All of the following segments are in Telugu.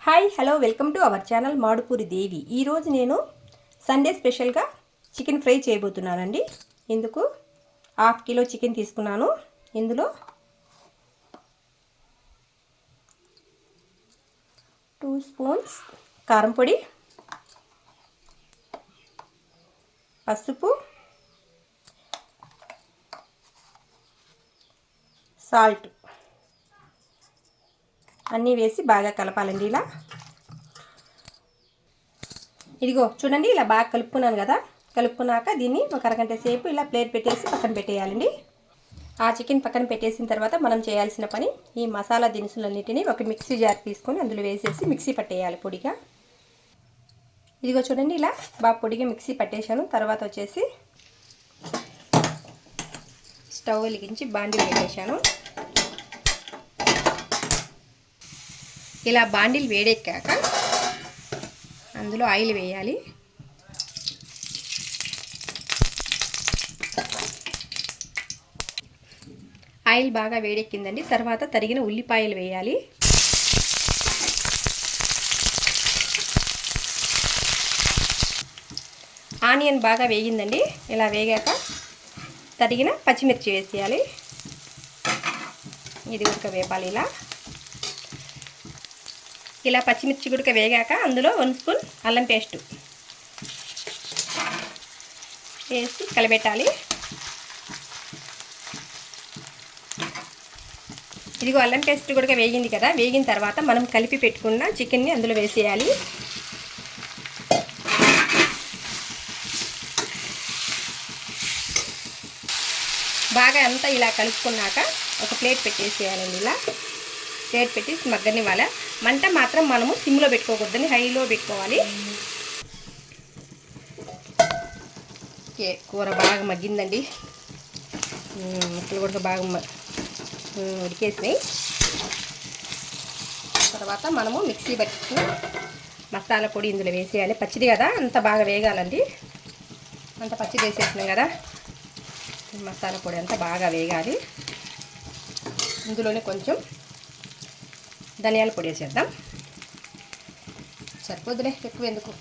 Hi hello welcome to our channel Madupuri Devi. ఈరోజు నేను సండే స్పెషల్గా చికెన్ ఫ్రై చేయబోతున్నానండి. ఇందుకు 1/2 కిలో చికెన్ తీసుకున్నాను. ఇందులో 2 స్పూన్స్ కారం పొడి, పసుపు, సాల్ట్ అన్నీ వేసి బాగా కలపాలండి. ఇదిగో చూడండి, ఇలా బాగా కలుపుకున్నాను కదా. కలుపుకున్నాక దీన్ని ఒక అరగంట సేపు ఇలా ప్లేట్ పెట్టేసి పక్కన పెట్టేయాలండి. ఆ చికెన్ పక్కన పెట్టేసిన తర్వాత మనం చేయాల్సిన పని, ఈ మసాలా దినుసులన్నిటిని ఒక మిక్సీ జార్ తీసుకొని అందులో వేసేసి మిక్సీ పట్టేయాలి పొడిగా. ఇదిగో చూడండి, ఇలా బాగా పొడిగా మిక్సీ పట్టేశాను. తర్వాత వచ్చేసి స్టవ్ వెలిగించి బాండిల్ పెట్టేశాను. ఇలా బాండిల్ వేడెక్కాక అందులో ఆయిల్ వేయాలి. ఆయిల్ బాగా వేడెక్కిందండి. తర్వాత తరిగిన ఉల్లిపాయలు వేయాలి. ఆనియన్ బాగా వేగిందండి. ఇలా వేగాక తరిగిన పచ్చిమిర్చి వేసేయాలి. ఇది ఉడక వేపాలి. ఇలా పచ్చిమిర్చి గుడక వేగాక అందులో 1 స్పూన్ అల్లం పేస్టు వేసి కలబెట్టాలి. ఇదిగో అల్లం పేస్ట్ కూడా వేగింది కదా. వేగిన తర్వాత మనం కలిపి పెట్టుకున్న చికెన్ని అందులో వేసేయాలి. బాగా అంతా ఇలా కలుపుకున్నాక ఒక ప్లేట్ పెట్టేసేయాలండి. ఇలా ప్లేట్ పెట్టి మగ్గనివ్వాలి. మంట మాత్రం మనము సిమ్లో పెట్టుకోకూడదని హైలో పెట్టుకోవాలి. ఓకే, కూర బాగా మగ్గిందండి. ముక్కలు కూడా బాగా ఉడికేసినాయి. తర్వాత మనము మిక్సీ పట్టుకుని మసాలా పొడి ఇందులో వేసేయాలి. పచ్చిది కదా, అంత బాగా వేగాలండి. అంత పచ్చిది వేసేసినాం కదా, మసాలా పొడి అంతా బాగా వేగాలి. ఇందులోనే కొంచెం ధనియాల పొడి వేసేద్దాం. సరిపోద్దులే, ఎక్కువ ఎందుకు.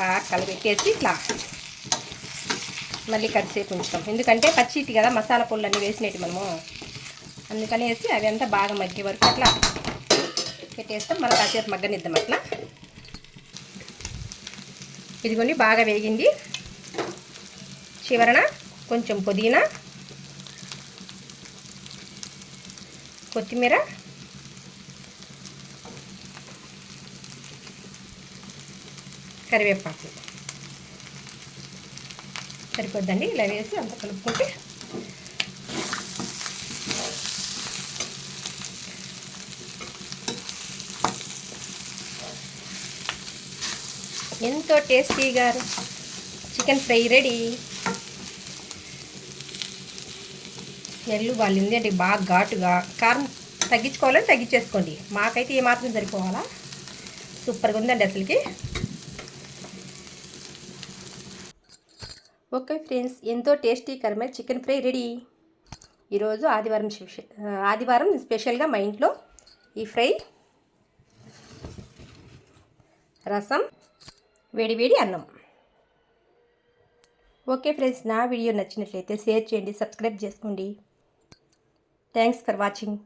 బాగా కలిపెట్టేసి ఇట్లా మళ్ళీ కడిసేపు ఉంచుతాం. ఎందుకంటే పచ్చిటి కదా, మసాలా పొళ్ళు అన్నీ వేసినట్టు మనము, అందుకనేసి అవి అంతా బాగా మగ్గే వరకు అట్లా పెట్టేస్తాం. మళ్ళీ కాసేపు మగ్గనిద్దాం అట్లా. ఇదిగోండి బాగా వేగింది. చివరన కొంచెం పుదీనా, కొత్తిమీర, కరివేపాకు సరిపోద్దండి. ఇలా వేసి అంత కలుపుకుంటే ఎంతో టేస్టీగా చికెన్ ఫ్రై రెడీ. స్మెల్ వాళ్ళింది అంటే బాగా ఘాటుగా. కారం తగ్గించుకోవాలని తగ్గించేసుకోండి. మాకైతే ఏమాత్రం సరిపోవాలా. సూపర్గా ఉందండి అసలుకి. ఓకే ఫ్రెండ్స్, ఎంతో టేస్టీకరమైన చికెన్ ఫ్రై రెడీ. ఈరోజు ఆదివారం స్పెషల్గా మా ఇంట్లో ఈ ఫ్రై, రసం, వేడివేడి అన్నం. ఓకే ఫ్రెండ్స్, నా వీడియో నచ్చినట్లయితే షేర్ చేయండి, సబ్స్క్రైబ్ చేసుకోండి. Thanks for watching.